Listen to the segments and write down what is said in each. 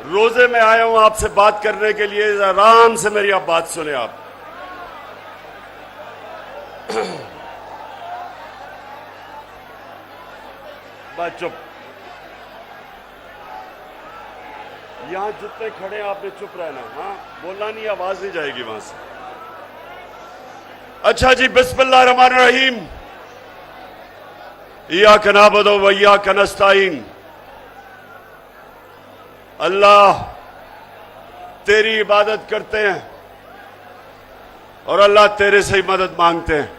रोजे में आया हूं आपसे बात करने के लिए। आराम से मेरी आप बात सुने। आप बात चुप। यहां जितने खड़े हैं आपने चुप रहना। हाँ, बोलना नहीं, आवाज नहीं जाएगी वहां से। अच्छा जी, बिस्मिल्लाह रहमान रहीम। इय्याका नअबुदु व इय्याका नस्तईन। अल्लाह तेरी इबादत करते हैं और अल्लाह तेरे से ही मदद मांगते हैं।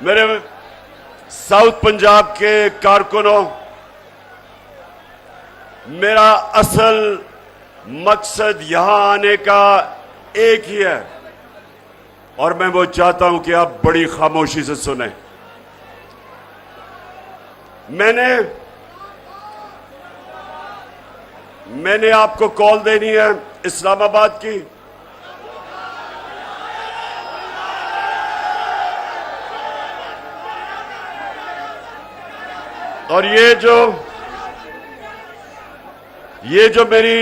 मेरे साउथ पंजाब के कारकुनों, मेरा असल मकसद यहां आने का एक ही है और मैं वो चाहता हूं कि आप बड़ी खामोशी से सुने। मैंने आपको कॉल देनी है इस्लामाबाद की। और ये जो मेरी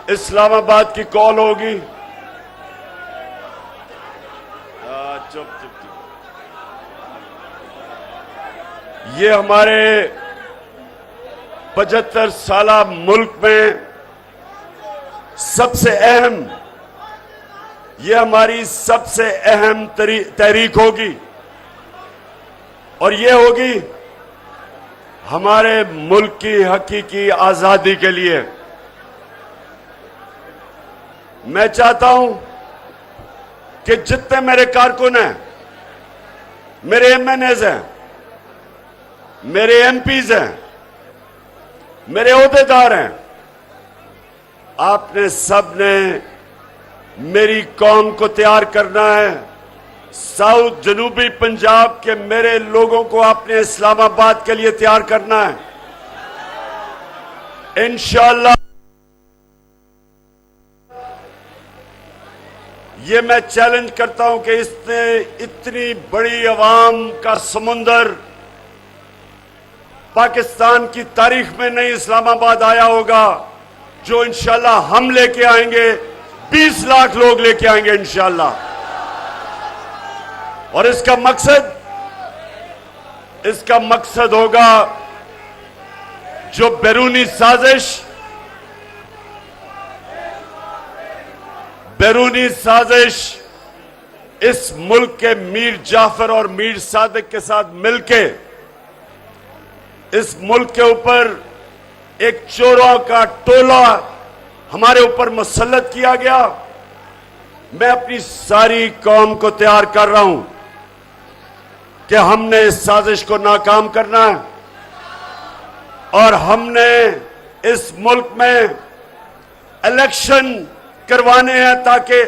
इस्लामाबाद की कॉल होगी, चुप चुप चुप, ये हमारे 75 साला मुल्क में सबसे अहम, ये हमारी सबसे अहम तहरीक होगी और ये होगी हमारे मुल्क की हकीकी आजादी के लिए। मैं चाहता हूं कि जितने मेरे कारकुन हैं, मेरे एमएनएज हैं, मेरे एमपीज हैं, मेरे ओहदेदार हैं, आपने सबने मेरी कौम को तैयार करना है। साउथ जनूबी पंजाब के मेरे लोगों को आपने इस्लामाबाद के लिए तैयार करना है। इंशाअल्लाह ये मैं चैलेंज करता हूं कि इतनी बड़ी अवाम का समुंदर पाकिस्तान की तारीख में नहीं इस्लामाबाद आया होगा, जो इंशाअल्लाह हम लेके आएंगे। 20 लाख लोग लेके आएंगे इंशाअल्लाह। और इसका मकसद होगा जो बैरूनी साजिश इस मुल्क के मीर जाफर और मीर सादिक के साथ मिलके इस मुल्क के ऊपर एक चोरों का टोला हमारे ऊपर मुसल्लत किया गया। मैं अपनी सारी कौम को तैयार कर रहा हूं कि हमने इस साजिश को नाकाम करना है और हमने इस मुल्क में इलेक्शन करवाने हैं ताकि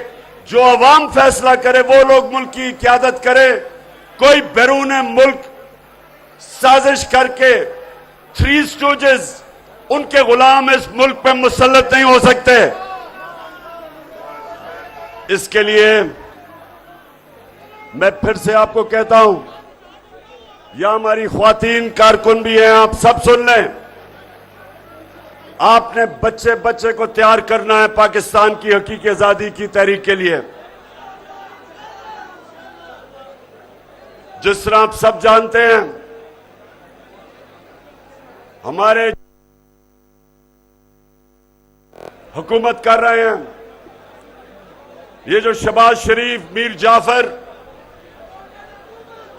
जो अवाम फैसला करे वो लोग मुल्क की क़यादत करे। कोई बैरून मुल्क साजिश करके 3 स्टूजेस उनके गुलाम इस मुल्क पे मुसल्लत नहीं हो सकते। इसके लिए मैं फिर से आपको कहता हूं, यहां हमारी ख्वातीन कारकुन भी हैं, आप सब सुन लें। आपने बच्चे बच्चे को तैयार करना है पाकिस्तान की हकीकी आजादी की तहरीक के लिए। जिस तरह आप सब जानते हैं, हमारे हुकूमत कर रहे हैं, ये जो शहबाज शरीफ, मीर जाफर,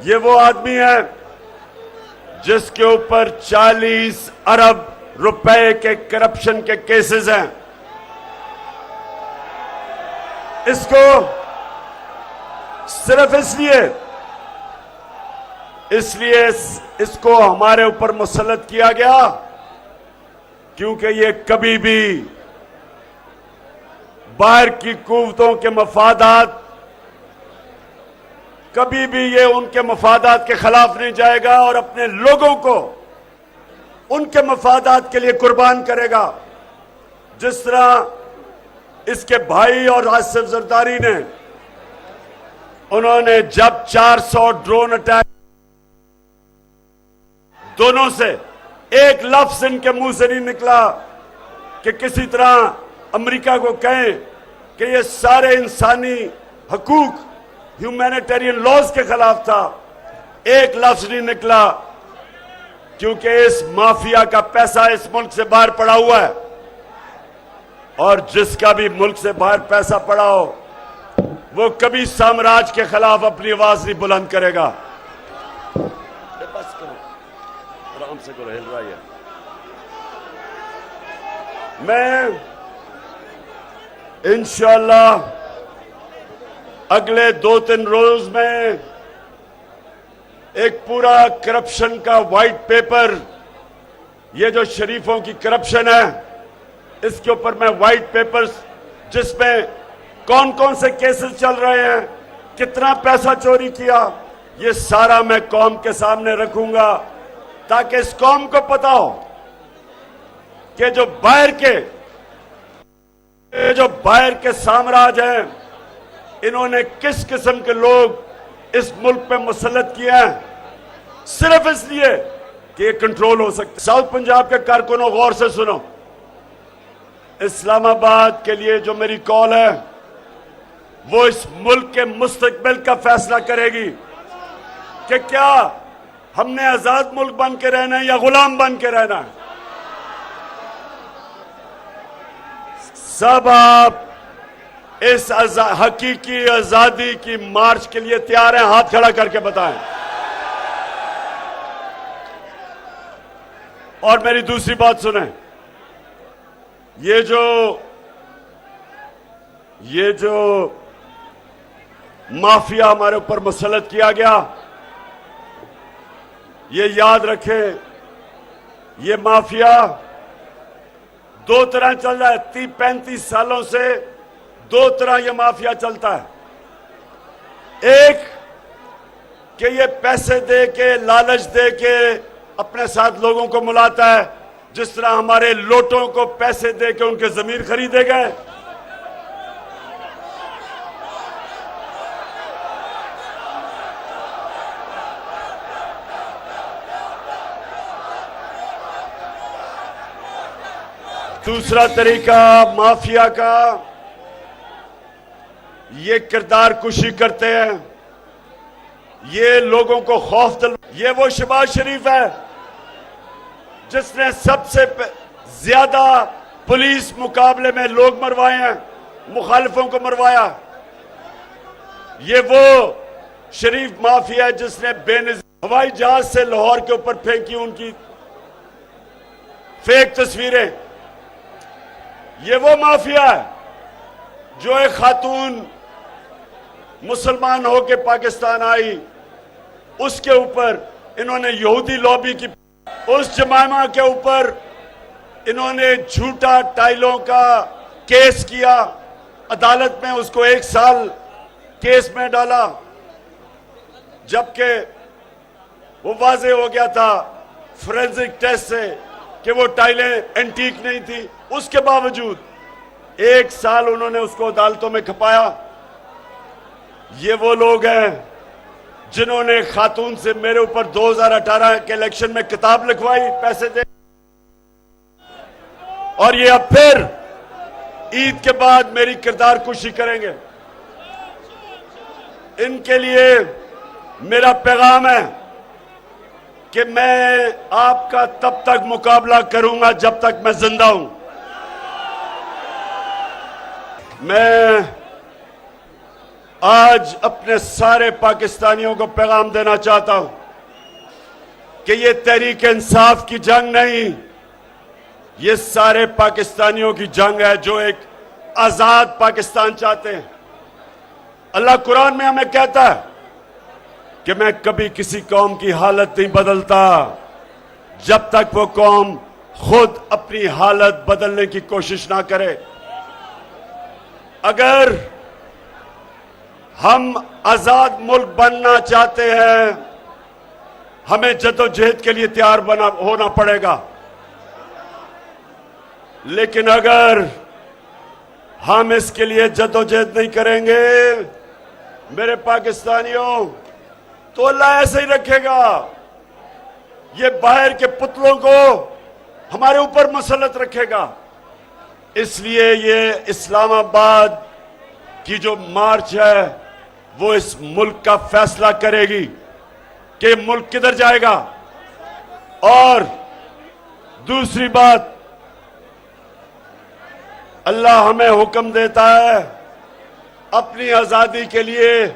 ये वो आदमी है जिसके ऊपर 40 अरब रुपए के करप्शन के केसेस हैं। इसको सिर्फ इसलिए इसको हमारे ऊपर मुसल्लत किया गया क्योंकि ये कभी भी बाहर की कुव्वतों के मफादात, कभी भी ये उनके मफादात के खिलाफ नहीं जाएगा और अपने लोगों को उनके मफादात के लिए कुर्बान करेगा। जिस तरह इसके भाई और आसिफ जरदारी ने, उन्होंने जब 400 ड्रोन अटैक दोनों से एक लफ्ज इनके मुंह से नहीं निकला कि किसी तरह अमेरिका को कहें कि ये सारे इंसानी हकूक ह्यूमैनिटेरियन लॉज के खिलाफ था। एक लफ्ज नहीं निकला, क्योंकि इस माफिया का पैसा इस मुल्क से बाहर पड़ा हुआ है, और जिसका भी मुल्क से बाहर पैसा पड़ा हो वो कभी साम्राज्य के खिलाफ अपनी आवाज नहीं बुलंद करेगा। बस करो, आराम से करो, हिल रहा है। मैं इंशाअल्लाह अगले 2-3 रोज में एक पूरा करप्शन का व्हाइट पेपर, ये जो शरीफों की करप्शन है, इसके ऊपर मैं व्हाइट पेपर्स जिसमें कौन कौन से केसेस चल रहे हैं, कितना पैसा चोरी किया, ये सारा मैं कौम के सामने रखूंगा, ताकि इस कौम को पता हो कि जो बाहर के साम्राज्य हैं, इन्होंने किस किस्म के लोग इस मुल्क पे मुसल्लत किए हैं, सिर्फ इसलिए कि ये कंट्रोल हो सकते। साउथ पंजाब के कारकुनों, गौर से सुनो, इस्लामाबाद के लिए जो मेरी कॉल है वो इस मुल्क के मुस्तकबिल का फैसला करेगी कि क्या हमने आजाद मुल्क बन के रहना है या गुलाम बन के रहना है। सब आप इस हकीकी आजादी की मार्च के लिए तैयार हैं? हाथ खड़ा करके बताएं। और मेरी दूसरी बात सुने, ये जो माफिया हमारे ऊपर मुसल्लत किया गया, ये याद रखें, ये माफिया दो तरह चल रहा है। 30-35 सालों से दो तरह ये माफिया चलता है। एक कि ये पैसे दे के, लालच दे के अपने साथ लोगों को मुलाता है, जिस तरह हमारे लोटों को पैसे दे के उनके जमीन खरीदे गए। दूसरा तरीका माफिया का, ये किरदार कुशी करते हैं, ये लोगों को खौफ दिल। ये वो शहबाज शरीफ है जिसने सबसे ज्यादा पुलिस मुकाबले में लोग मरवाए हैं, मुखालिफों को मरवाया। ये वो शरीफ माफिया है जिसने हवाई जहाज से लाहौर के ऊपर फेंकी उनकी फेक तस्वीरें। ये वो माफिया है जो एक खातून मुसलमान होकर पाकिस्तान आई, उसके ऊपर इन्होंने यहूदी लॉबी की, उस जमाना के ऊपर इन्होंने झूठा टाइलों का केस किया, अदालत में उसको 1 साल केस में डाला, जबकि वो वाजे हो गया था फोरेंसिक टेस्ट से कि वो टाइलें एंटीक नहीं थी। उसके बावजूद 1 साल उन्होंने उसको अदालतों में खपाया। ये वो लोग हैं जिन्होंने खातून से मेरे ऊपर 2018 के इलेक्शन में किताब लिखवाई पैसे दे, और ये अब फिर ईद के बाद मेरी किरदार कुशी करेंगे। इनके लिए मेरा पैगाम है कि मैं आपका तब तक मुकाबला करूंगा जब तक मैं जिंदा हूं। मैं आज अपने सारे पाकिस्तानियों को पैगाम देना चाहता हूं कि ये तहरीक इंसाफ की जंग नहीं, ये सारे पाकिस्तानियों की जंग है जो एक आजाद पाकिस्तान चाहते हैं। अल्लाह कुरान में हमें कहता है कि मैं कभी किसी कौम की हालत नहीं बदलता जब तक वो कौम खुद अपनी हालत बदलने की कोशिश ना करे। अगर हम आजाद मुल्क बनना चाहते हैं, हमें जद्दोजहद के लिए तैयार होना पड़ेगा। लेकिन अगर हम इसके लिए जद्दोजहद नहीं करेंगे, मेरे पाकिस्तानियों, तो अल्लाह ऐसे ही रखेगा। ये बाहर के पुतलों को हमारे ऊपर मुसल्लत रखेगा। इसलिए ये इस्लामाबाद की जो मार्च है वो इस मुल्क का फैसला करेगी कि मुल्क किधर जाएगा। और दूसरी बात, अल्लाह हमें हुक्म देता है अपनी आजादी के लिए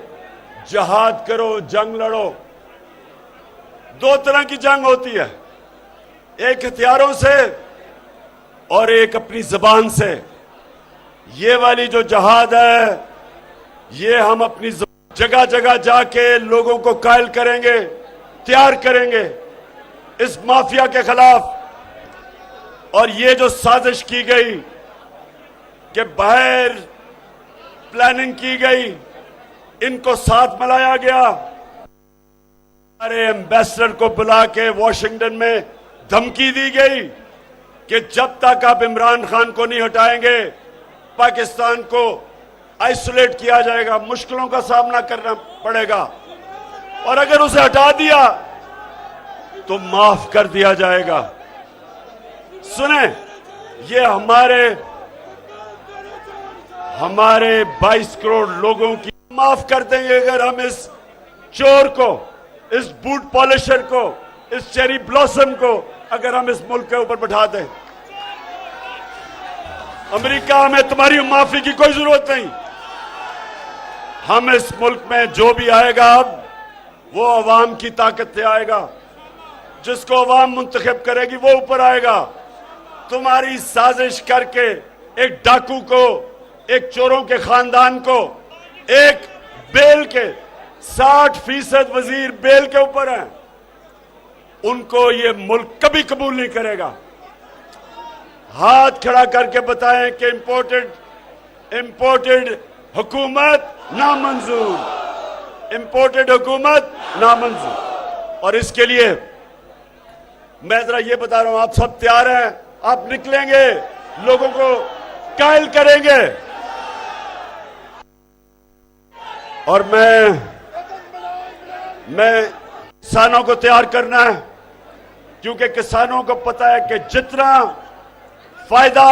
जहाद करो, जंग लड़ो। दो तरह की जंग होती है, एक हथियारों से और एक अपनी जबान से। ये वाली जो जहाद है ये हम अपनी जगह जगह जाके लोगों को कायल करेंगे, तैयार करेंगे इस माफिया के खिलाफ। और ये जो साजिश की गई कि बाहर प्लानिंग की गई, इनको साथ मिलाया गया। हमारे एम्बेसडर को बुला के वॉशिंगटन में धमकी दी गई कि जब तक आप इमरान खान को नहीं हटाएंगे पाकिस्तान को आइसोलेट किया जाएगा, मुश्किलों का सामना करना पड़ेगा, और अगर उसे हटा दिया तो माफ कर दिया जाएगा। सुने, ये हमारे 22 करोड़ लोगों की माफ कर देंगे अगर हम इस चोर को, इस बूट पॉलिशर को, इस चेरी ब्लॉसम को अगर हम इस मुल्क के ऊपर बैठा दें। अमेरिका में तुम्हारी माफी की कोई जरूरत नहीं। हम इस मुल्क में जो भी आएगा अब वो अवाम की ताकत से आएगा, जिसको अवाम मुंतखब करेगी वो ऊपर आएगा। तुम्हारी साजिश करके एक डाकू को, एक चोरों के खानदान को, एक बेल के 60% वजीर बेल के ऊपर हैं, उनको ये मुल्क कभी कबूल नहीं करेगा। हाथ खड़ा करके बताएं कि इंपोर्टेड हुकूमत नामंजूर, इंपोर्टेड हुकूमत नामंजूर। और इसके लिए मैं जरा ये बता रहा हूं, आप सब तैयार हैं? आप निकलेंगे, लोगों को कायल करेंगे। और मैं किसानों को तैयार करना है, क्योंकि किसानों को पता है कि जितना फायदा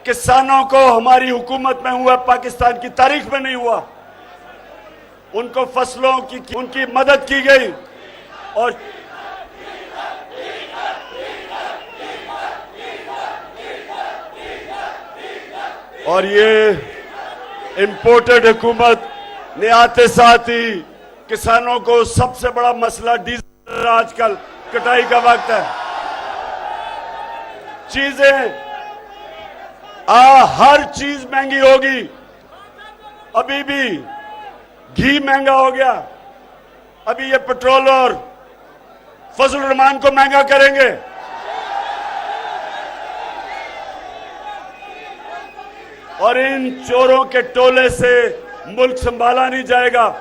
किसानों को हमारी हुकूमत में हुआ पाकिस्तान की तारीख में नहीं हुआ। उनको फसलों की उनकी मदद की गई। और ये इंपोर्टेड हुकूमत ने आते साथ ही किसानों को सबसे बड़ा मसला डीजल, आजकल कटाई का वक्त है, चीजें हर चीज महंगी होगी। अभी भी घी महंगा हो गया, अभी ये पेट्रोल और फजल रहमान को महंगा करेंगे। और इन चोरों के टोले से मुल्क संभाला नहीं जाएगा।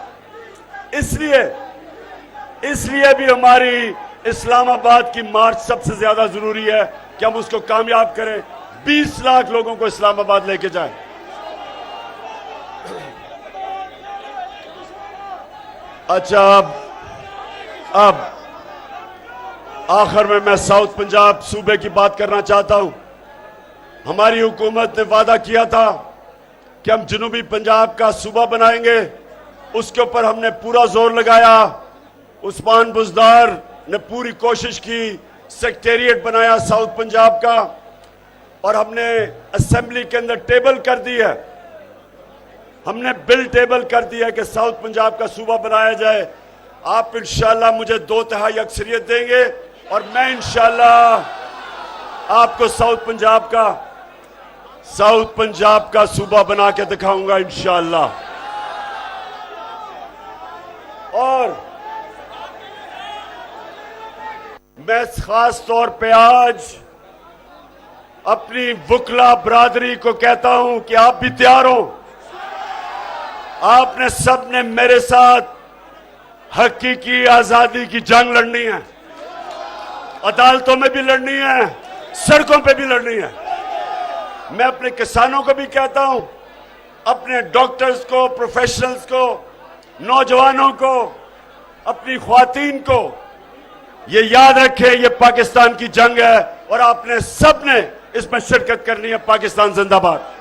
इसलिए भी हमारी इस्लामाबाद की मार्च सबसे ज्यादा जरूरी है कि हम उसको कामयाब करें। 20 लाख लोगों को इस्लामाबाद लेके जाएं। अच्छा, अब आखिर में मैं साउथ पंजाब सूबे की बात करना चाहता हूं। हमारी हुकूमत ने वादा किया था कि हम जनूबी पंजाब का सूबा बनाएंगे, उसके ऊपर हमने पूरा जोर लगाया। उस्मान बुज़दार ने पूरी कोशिश की, सेक्रेटेरिएट बनाया साउथ पंजाब का, और हमने असेंबली के अंदर टेबल कर दी है, हमने बिल टेबल कर दिया कि साउथ पंजाब का सूबा बनाया जाए। आप इंशाल्लाह मुझे 2/3 अक्सरियत देंगे और मैं इंशाल्लाह आपको साउथ पंजाब का सूबा बना के दिखाऊंगा इंशाल्लाह। और मैं खास तौर पे आज अपनी वुकला बरादरी को कहता हूं कि आप भी तैयार हो। आपने सबने मेरे साथ हकीकी आजादी की जंग लड़नी है, अदालतों में भी लड़नी है, सड़कों पे भी लड़नी है। मैं अपने किसानों को भी कहता हूं, अपने डॉक्टर्स को, प्रोफेशनल्स को, नौजवानों को, अपनी ख्वातीन को ये याद रखें, ये पाकिस्तान की जंग है और आपने सबने इसमें शिरकत करनी है। पाकिस्तान जिंदाबाद।